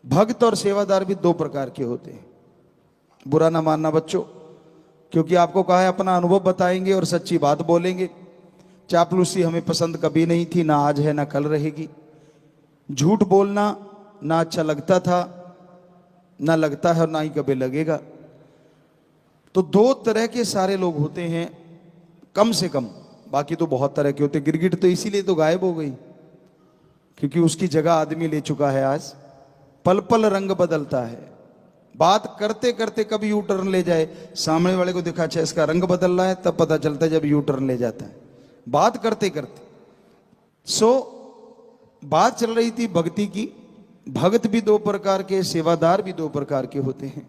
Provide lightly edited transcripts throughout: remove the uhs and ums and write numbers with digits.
भक्त और सेवादार भी दो प्रकार के होते हैं। बुरा ना मानना बच्चों, क्योंकि आपको कहा है अपना अनुभव बताएंगे और सच्ची बात बोलेंगे। चापलूसी हमें पसंद कभी नहीं थी, ना आज है ना कल रहेगी। झूठ बोलना ना अच्छा लगता था, ना लगता है और ना ही कभी लगेगा। तो दो तरह के सारे लोग होते हैं कम से कम, बाकी तो बहुत तरह के होते। गिरगिट तो इसीलिए तो गायब हो गई क्योंकि उसकी जगह आदमी ले चुका है। आज पल पल रंग बदलता है। बात करते करते कभी यू टर्न ले जाए, सामने वाले को दिखा अच्छा इसका रंग बदल रहा है, तब पता चलता है जब यू टर्न ले जाता है बात करते करते। बात चल रही थी भक्ति की। भक्त भी दो प्रकार के, सेवादार भी दो प्रकार के होते हैं।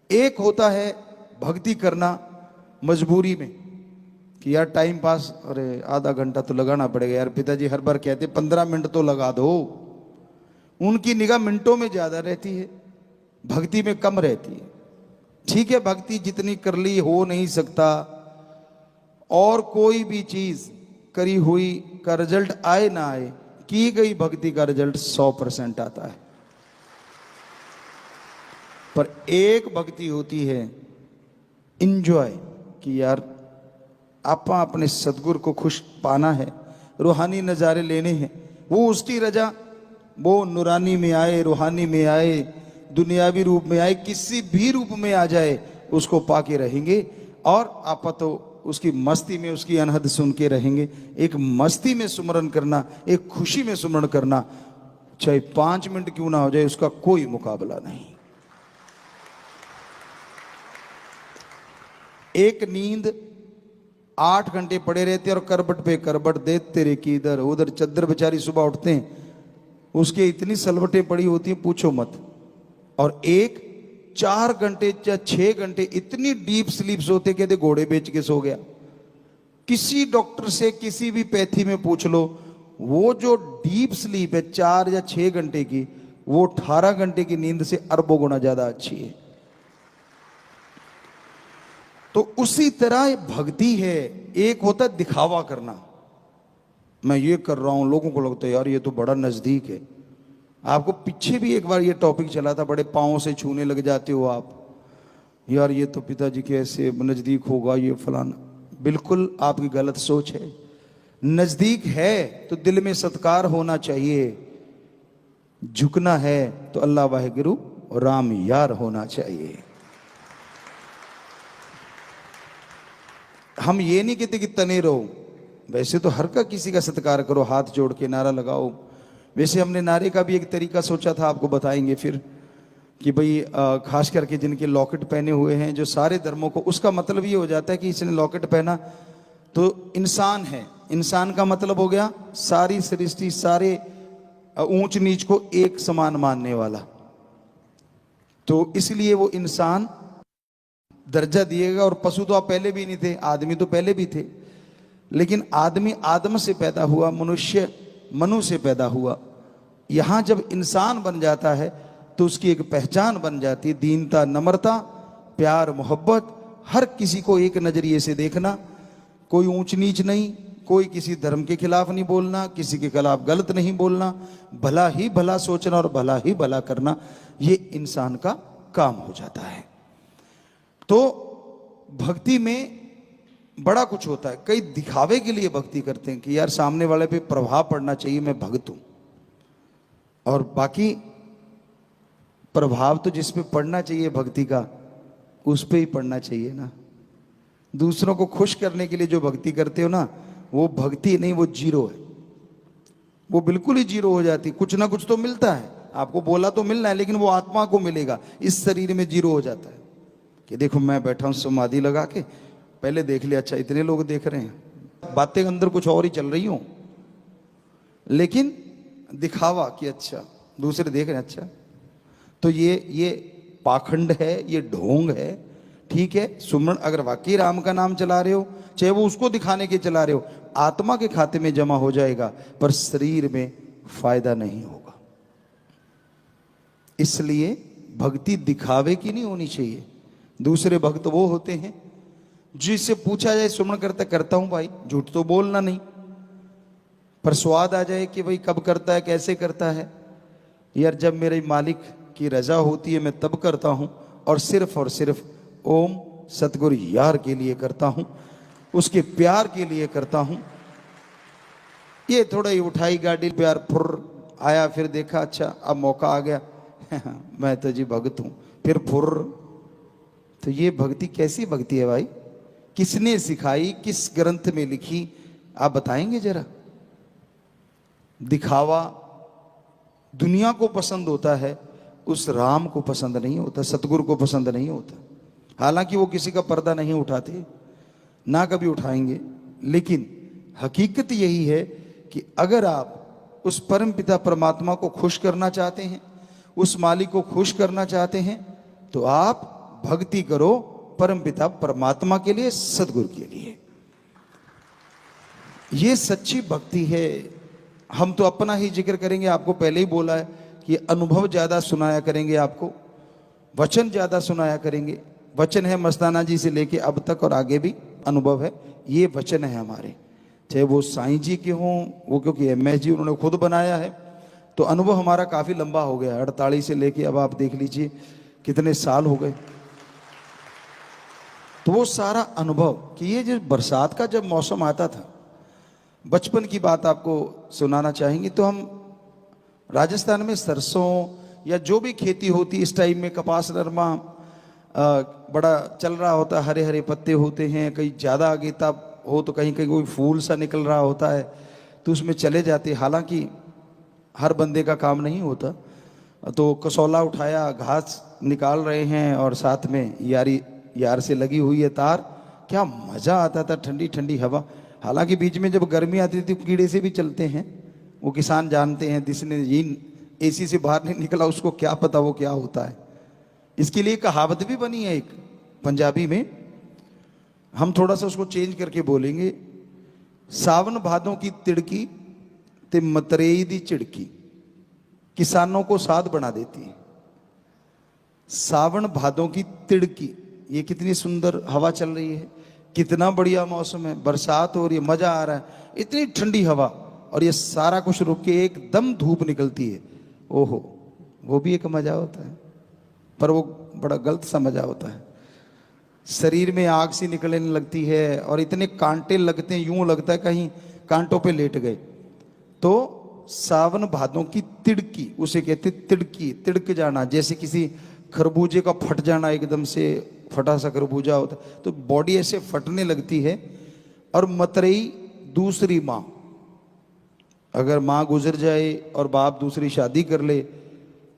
एक होता है भक्ति करना मजबूरी में कि यार टाइम पास, अरे आधा घंटा तो लगाना पड़ेगा यार, पिताजी हर बार कहते 15 मिनट तो लगा दो। उनकी निगाह मिनटों में ज्यादा रहती है, भक्ति में कम रहती है। ठीक है, भक्ति जितनी कर ली हो नहीं सकता, और कोई भी चीज करी हुई का रिजल्ट आए ना आए, की गई भक्ति का रिजल्ट 100% आता है। पर एक भक्ति होती है इंजॉय, कि यार आपा अपने सदगुरु को खुश पाना है, रूहानी नज़ारे लेने हैं। वो उसकी रजा, वो नूरानी में आए, रूहानी में आए, दुनियावी रूप में आए, किसी भी रूप में आ जाए, उसको पाके रहेंगे। और आपा तो उसकी मस्ती में उसकी अनहद सुन के रहेंगे। एक मस्ती में सुमरन करना, एक खुशी में सुमरन करना, चाहे 5 मिनट क्यों ना हो जाए, उसका कोई मुकाबला नहीं। एक नींद 8 घंटे पड़े रहते और करबट पे करबट देते रे कि इधर उधर चद्दर बेचारी सुबह उठते हैं, उसके इतनी सलवटें पड़ी होती हैं पूछो मत। और एक 4 घंटे या 6 घंटे इतनी डीप स्लीप सोते, कहते घोड़े बेच के सो गया। किसी डॉक्टर से किसी भी पैथी में पूछ लो, वो जो डीप स्लीप है 4 या 6 घंटे की, वो 18 घंटे की नींद से अरबों गुना ज्यादा अच्छी है। तो उसी तरह भक्ति है। एक होता है दिखावा करना, मैं ये कर रहा हूं, लोगों को लगता है यार ये तो बड़ा नजदीक है। आपको पीछे भी एक बार ये टॉपिक चला था, बड़े पांव से छूने लग जाते हो आप, यार ये तो पिताजी के ऐसे नजदीक होगा ये फलाना। बिल्कुल आपकी गलत सोच है। नजदीक है तो दिल में सत्कार होना चाहिए, झुकना है तो अल्लाह वाहिगुरु राम यार होना चाहिए। हम ये नहीं कहते कि तने रहो, वैसे तो हर का किसी का सत्कार करो, हाथ जोड़ के नारा लगाओ। वैसे हमने नारे का भी एक तरीका सोचा था, आपको बताएंगे फिर, कि भाई खास करके जिनके लॉकेट पहने हुए हैं, जो सारे धर्मों को, उसका मतलब ये हो जाता है कि इसने लॉकेट पहना तो इंसान है। इंसान का मतलब हो गया सारी सृष्टि, सारे ऊंच नीच को एक समान मानने वाला। तो इसलिए वो इंसान दर्जा दिएगा। और पशु तो आप पहले भी नहीं थे, आदमी तो पहले भी थे, लेकिन आदमी आदम से पैदा हुआ, मनुष्य मनु से पैदा हुआ। यहां जब इंसान बन जाता है तो उसकी एक पहचान बन जाती है, दीनता, नम्रता, प्यार, मोहब्बत, हर किसी को एक नजरिए से देखना, कोई ऊंच नीच नहीं, कोई किसी धर्म के खिलाफ नहीं बोलना, किसी के खिलाफ गलत नहीं बोलना, भला ही भला सोचना और भला ही भला करना, ये इंसान का काम हो जाता है। तो भक्ति में बड़ा कुछ होता है। कई दिखावे के लिए भक्ति करते हैं कि यार सामने वाले पे प्रभाव पड़ना चाहिए, मैं भक्त हूं। और बाकी प्रभाव तो जिस पे पड़ना चाहिए भक्ति का, उस पे ही पड़ना चाहिए ना। दूसरों को खुश करने के लिए जो भक्ति करते हो ना, वो भक्ति नहीं, वो जीरो है। वो बिल्कुल ही जीरो हो जाती। कुछ ना कुछ तो मिलता है आपको, बोला तो मिलना है, लेकिन वो आत्मा को मिलेगा, इस शरीर में जीरो हो जाता है। कि देखो मैं बैठा हूं समाधि लगा के, पहले देख लिया, अच्छा इतने लोग देख रहे हैं, बातें अंदर कुछ और ही चल रही हो, लेकिन दिखावा कि अच्छा दूसरे देख रहे हैं। अच्छा तो ये पाखंड है, ये ढोंग है। ठीक है, सुमरन अगर वाकई राम का नाम चला रहे हो, चाहे वो उसको दिखाने के चला रहे हो, आत्मा के खाते में जमा हो जाएगा, पर शरीर में फायदा नहीं होगा। इसलिए भक्ति दिखावे की नहीं होनी चाहिए। दूसरे भक्त वो होते हैं जिससे पूछा जाए सुमन करता हूं भाई, झूठ तो बोलना नहीं, पर स्वाद आ जाए कि भाई कब करता है, कैसे करता है। यार जब मेरे मालिक की रजा होती है मैं तब करता हूँ, और सिर्फ ओम सतगुरु यार के लिए करता हूँ, उसके प्यार के लिए करता हूँ। ये थोड़ा ही उठाई गाड़ी, प्यार फुर आया, फिर देखा अच्छा अब मौका आ गया मैं तो जी भक्त हूँ, फिर फुर। तो ये भक्ति कैसी भक्ति है भाई? किसने सिखाई, किस ग्रंथ में लिखी, आप बताएंगे जरा? दिखावा दुनिया को पसंद होता है, उस राम को पसंद नहीं होता, सतगुरु को पसंद नहीं होता। हालांकि वो किसी का पर्दा नहीं उठाते, ना कभी उठाएंगे, लेकिन हकीकत यही है कि अगर आप उस परम पिता परमात्मा को खुश करना चाहते हैं, उस मालिक को खुश करना चाहते हैं, तो आप भक्ति करो परम पिता परमात्मा के लिए, सदगुरु के लिए। ये सच्ची भक्ति है। हम तो अपना ही जिक्र करेंगे, आपको पहले ही बोला है कि अनुभव ज्यादा सुनाया करेंगे, आपको वचन ज्यादा सुनाया करेंगे। वचन है मस्ताना जी से लेके अब तक और आगे भी अनुभव है, ये वचन है हमारे, चाहे वो साईं जी के हों, वो क्योंकि MS जी उन्होंने खुद बनाया है, तो अनुभव हमारा काफी लंबा हो गया, 48 से लेके अब आप देख लीजिए कितने साल हो गए। तो वो सारा अनुभव कि ये जो बरसात का जब मौसम आता था, बचपन की बात आपको सुनाना चाहेंगे, तो हम राजस्थान में सरसों या जो भी खेती होती इस टाइम में, कपास नरमा बड़ा चल रहा होता, हरे हरे पत्ते होते हैं, कहीं ज़्यादा आगेता हो तो कहीं कहीं कोई फूल सा निकल रहा होता है, तो उसमें चले जाते। हालांकि हर बंदे का काम नहीं होता, तो कसौला उठाया, घास निकाल रहे हैं और साथ में यार से लगी हुई है तार। क्या मज़ा आता था, ठंडी ठंडी हवा। हालांकि बीच में जब गर्मी आती थी कीड़े से भी चलते हैं, वो किसान जानते हैं, जिसने AC से बाहर नहीं निकला उसको क्या पता वो क्या होता है। इसके लिए कहावत भी बनी है एक पंजाबी में, हम थोड़ा सा उसको चेंज करके बोलेंगे, सावन भादों की तिड़की ते मतरेई दी चिड़की किसानों को साध बना देती है। सावन भादों की तिड़की, ये कितनी सुंदर हवा चल रही है, कितना बढ़िया मौसम है, बरसात हो रही है, मजा आ रहा है, इतनी ठंडी हवा, और ये सारा कुछ रुक के एकदम धूप निकलती है। ओहो, वो भी एक मजा होता है, पर वो बड़ा गलत सा मजा होता है। शरीर में आग सी निकलने लगती है और इतने कांटे लगते हैं, यूं लगता है कहीं कांटों पे लेट गए। तो सावन भादों की तिड़की, उसे कहते तिड़की, तिड़क जाना, जैसे किसी खरबूजे का फट जाना, एकदम से फटा सा खरबूजा होता तो बॉडी ऐसे फटने लगती है। और मतरेई दूसरी माँ, अगर माँ गुजर जाए और बाप दूसरी शादी कर ले,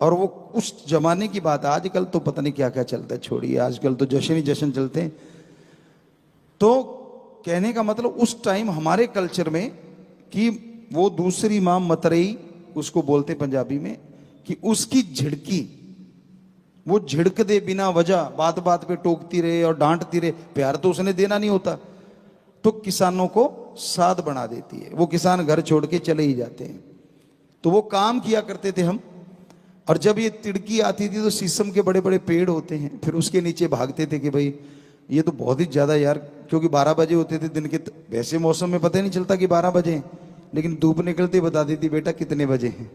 और वो उस जमाने की बात, आजकल तो पता नहीं क्या क्या चलता है, छोड़िए, आजकल तो जश्न ही जश्न चलते हैं। तो कहने का मतलब उस टाइम हमारे कल्चर में कि वो दूसरी माँ मतरेई उसको बोलते पंजाबी में, कि उसकी झिड़की, वो झिड़क दे बिना वजह, बात बात पे टोकती रहे और डांटती रहे, प्यार तो उसने देना नहीं होता, तो किसानों को साध बना देती है। वो किसान घर छोड़ के चले ही जाते हैं। तो वो काम किया करते थे हम, और जब ये तिड़की आती थी तो शीशम के बड़े बड़े पेड़ होते हैं, फिर उसके नीचे भागते थे कि भाई ये तो बहुत ही ज़्यादा यार, क्योंकि 12 बजे होते थे दिन के, वैसे मौसम में पता ही नहीं चलता कि 12 बजे हैं, लेकिन धूप निकलते बता देती बेटा कितने बजे हैं।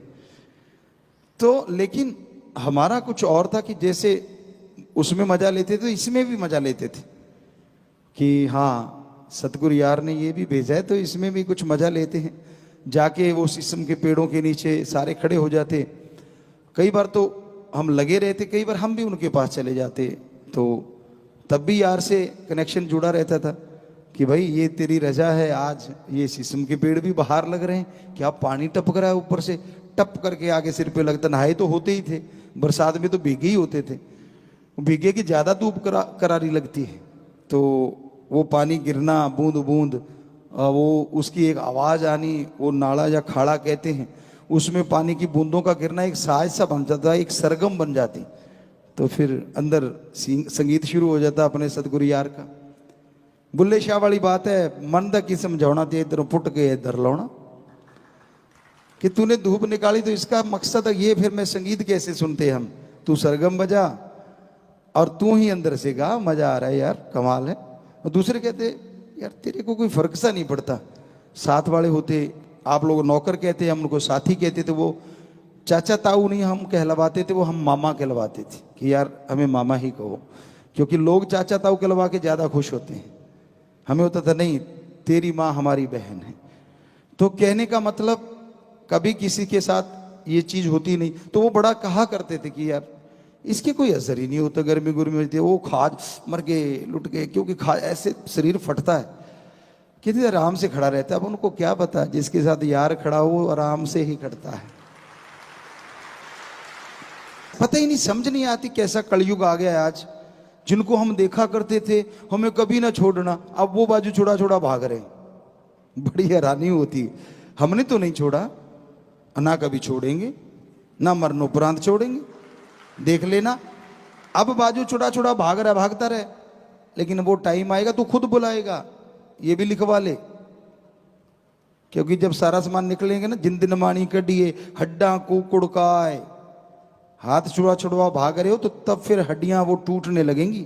तो लेकिन हमारा कुछ और था कि जैसे उसमें मजा लेते थे तो इसमें भी मजा लेते थे कि हाँ सतगुरु यार ने ये भी भेजा है तो इसमें भी कुछ मजा लेते हैं। जाके वो शीशम के पेड़ों के नीचे सारे खड़े हो जाते, कई बार तो हम लगे रहते, कई बार हम भी उनके पास चले जाते, तो तब भी यार से कनेक्शन जुड़ा रहता था कि भाई ये तेरी रजा है, आज ये शीशम के पेड़ भी बाहर लग रहे हैं, क्या पानी टपक रहा है ऊपर से, टप करके आगे सिर पे लगता। नहाए तो होते ही थे, बरसात में तो भीगे ही होते थे, भीगे की ज़्यादा धूप करारी लगती है, तो वो पानी गिरना बूंद बूंद, वो उसकी एक आवाज़ आनी, वो नाला या खाड़ा कहते हैं, उसमें पानी की बूंदों का गिरना एक साज सा बन जाता, एक सरगम बन जाती। तो फिर अंदर संगीत शुरू हो जाता अपने सतगुरु यार का। बुल्ले शाह वाली बात है, मन दा की समझाना ते इधर फुट के इधर लाना, कि तूने धूप निकाली तो इसका मकसद है ये, फिर मैं संगीत कैसे सुनते हम, तू सरगम बजा और तू ही अंदर से गा, मजा आ रहा है यार, कमाल है। और दूसरे कहते यार तेरे को कोई फर्क सा नहीं पड़ता, साथ वाले होते, आप लोग नौकर कहते हैं, हम उनको साथी कहते थे, वो चाचा ताऊ नहीं हम कहलवाते थे, वो हम मामा कहलवाते थे कि यार हमें मामा ही कहो, क्योंकि लोग चाचा ताऊ कहलवा के ज़्यादा खुश होते हैं। हमें होता था नहीं, तेरी माँ हमारी बहन है। तो कहने का मतलब कभी किसी के साथ ये चीज़ होती नहीं, तो वो बड़ा कहा करते थे कि यार इसके कोई असर ही नहीं होता, गर्मी गुर्मी होती है, वो खाज मर गए लुट गए, क्योंकि खा ऐसे शरीर फटता है, कितने आराम से खड़ा रहता है। अब उनको क्या पता, जिसके साथ यार खड़ा हो वो आराम से ही खड़ता है। पता ही नहीं, समझ नहीं आती कैसा कलयुग आ गया है आज। जिनको हम देखा करते थे हमें कभी ना छोड़ना, अब वो बाजू छोड़ा छोड़ा भाग रहे हैं। बड़ी हैरानी होती है। हमने तो नहीं छोड़ा, ना कभी छोड़ेंगे, ना मरणोपरांत छोड़ेंगे, देख लेना। अब बाजू छोड़ा छोड़ा भाग रहा, भागता रहे, लेकिन वो टाइम आएगा तो खुद बुलाएगा। ये भी लिखवा ले, क्योंकि जब सारा सामान निकलेंगे ना, जिन दिन मानी कडिए हड्डा कुड़काए, हाथ छुड़ा छुड़वा भाग रहे हो तो तब फिर हड्डियां वो टूटने लगेंगी।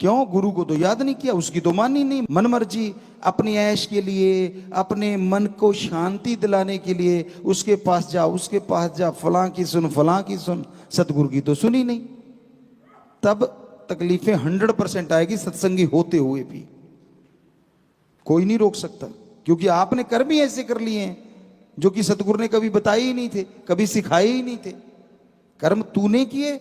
क्यों? गुरु को तो याद नहीं किया, उसकी तो मानी नहीं। मन मर्जी अपनी ऐश के लिए, अपने मन को शांति दिलाने के लिए उसके पास जा, उसके पास जा, फलां की सुन, फलां की सुन, सतगुरु की तो सुनी नहीं। तब तकलीफें 100% आएगी, सत्संगी होते हुए भी कोई नहीं रोक सकता, क्योंकि आपने कर्म ही ऐसे कर लिए हैं जो कि सतगुरु ने कभी बताए ही नहीं थे, कभी सिखाए ही नहीं थे। कर्म तूने किए,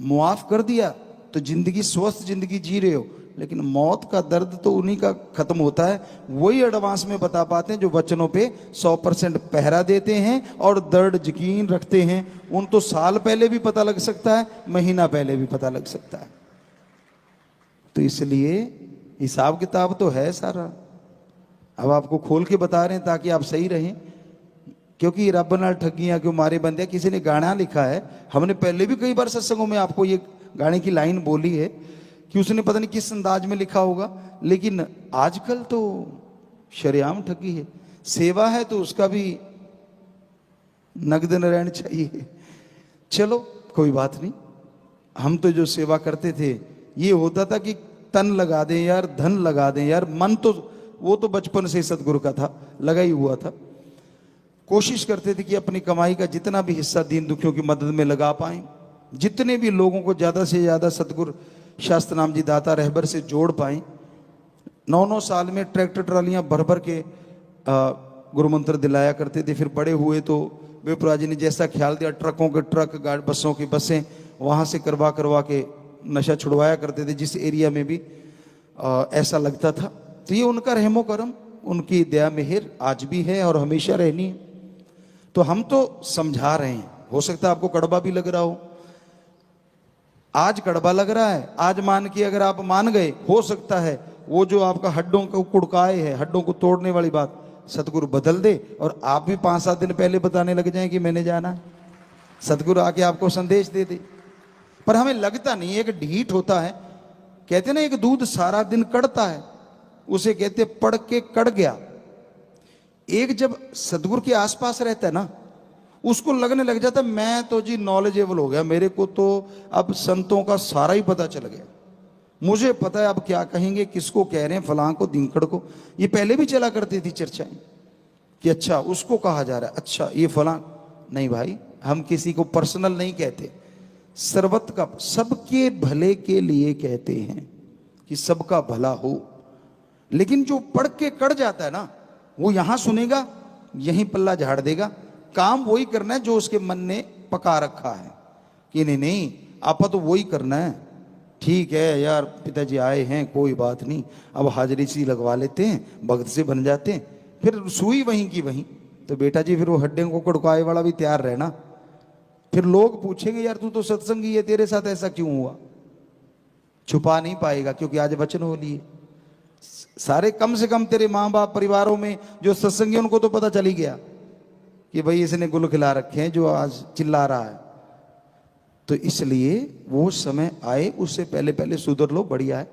मुआफ कर दिया, तो जिंदगी स्वस्थ जिंदगी जी रहे हो। लेकिन मौत का दर्द तो उन्हीं का खत्म होता है, वही एडवांस में बता पाते हैं जो वचनों पे 100% पहरा देते हैं और दर्द यकीन रखते हैं। उन तो साल पहले भी पता लग सकता है, महीना पहले भी पता लग सकता है। तो इसलिए हिसाब किताब तो है सारा। अब आपको खोल के बता रहे हैं ताकि आप सही रहें, क्योंकि रब नाल ठगियां क्यों मारे बंदे। किसी ने गाना लिखा है, हमने पहले भी कई बार सत्संगों में आपको ये गाने की लाइन बोली है कि उसने पता नहीं किस अंदाज में लिखा होगा, लेकिन आजकल तो शरेआम ठगी है। सेवा है तो उसका भी नगद नारायण चाहिए। चलो कोई बात नहीं, हम तो जो सेवा करते थे ये होता था कि तन लगा दें यार, धन लगा दें यार, मन तो वो तो बचपन से सतगुरु का था, लगा ही हुआ था। कोशिश करते थे कि अपनी कमाई का जितना भी हिस्सा दीन दुखियों की मदद में लगा पाएं, जितने भी लोगों को ज़्यादा से ज़्यादा सतगुरु शास्त्र नाम जी दाता रहबर से जोड़ पाएं। 9-9 साल में ट्रैक्टर ट्रालियां भर भर के गुरु मंत्र दिलाया करते थे। फिर बड़े हुए तो विप्रा जी ने जैसा ख्याल दिया, ट्रकों के ट्रक, गाड़ी बसों की बसें वहाँ से करवा करवा के नशा छुड़वाया करते थे, जिस एरिया में भी ऐसा लगता था। तो ये उनका रहमो करम, उनकी दया मेहर आज भी है और हमेशा रहनी है। तो हम तो समझा रहे हैं, हो सकता है आपको कड़वा भी लग रहा हो। आज कड़वा लग रहा है, आज मान के अगर आप मान गए, हो सकता है वो जो आपका हड्डों को कुड़काए है, हड्डों को तोड़ने वाली बात सतगुरु बदल दे और आप भी 5-7 दिन पहले बताने लग जाएं कि मैंने जाना है। सतगुरु आके आपको संदेश दे दे, पर हमें लगता नहीं। एक ढीठ होता है, कहते ना एक दूध सारा दिन कड़ता है, उसे कहते पड़ के कड़ गया। एक जब सतगुरु के आसपास रहता है ना, उसको लगने लग जाता है मैं तो जी नॉलेजेबल हो गया, मेरे को तो अब संतों का सारा ही पता चल गया, मुझे पता है अब क्या कहेंगे, किसको कह रहे हैं, फलां को, दिनकड़ को। ये पहले भी चला करती थी चर्चाएं कि अच्छा उसको कहा जा रहा है, अच्छा ये फलां। नहीं भाई, हम किसी को पर्सनल नहीं कहते, सर्वत का, सबके भले के लिए कहते हैं कि सबका भला हो। लेकिन जो पढ़ के कड़ जाता है ना, वो यहां सुनेगा, यहीं पल्ला झाड़ देगा। काम वही करना है जो उसके मन ने पका रखा है कि नहीं नहीं आपा तो वही करना है। ठीक है यार, पिताजी आए हैं, कोई बात नहीं, अब हाजिरी सी लगवा लेते हैं, भक्त से बन जाते हैं, फिर सुई वहीं की वहीं। तो बेटा जी फिर वो हड्डे को कड़काए वाला भी तैयार रहना। फिर लोग पूछेंगे यार तू तो सत्संगी है, तेरे साथ ऐसा क्यों हुआ? छुपा नहीं पाएगा, क्योंकि आज वचन हो लिए सारे, कम से कम तेरे माँ बाप परिवारों में जो सत्संगी उनको तो पता चल ही गया कि भाई इसने गुल खिला रखे हैं जो आज चिल्ला रहा है। तो इसलिए वो समय आए, उससे पहले पहले सुधर लो, बढ़िया है।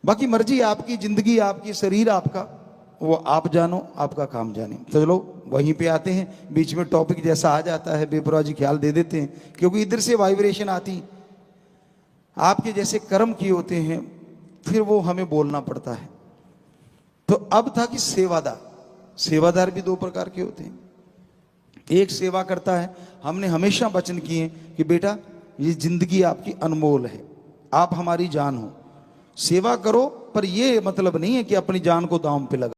बाकी मर्जी आपकी, जिंदगी आपकी, शरीर आपका, वो आप जानो, आपका काम जाने। तो चलो वहीं पे आते हैं, बीच में टॉपिक जैसा आ जाता है बेपरवाह जी ख्याल दे देते हैं, क्योंकि इधर से वाइब्रेशन आती, आपके जैसे कर्म किए होते हैं, फिर वो हमें बोलना पड़ता है। तो अब था कि सेवादार, सेवादार भी 2 प्रकार के होते हैं। एक सेवा करता है। हमने हमेशा वचन किए कि बेटा ये जिंदगी आपकी अनमोल है, आप हमारी जान हो, सेवा करो, पर ये मतलब नहीं है कि अपनी जान को दांव पे लगा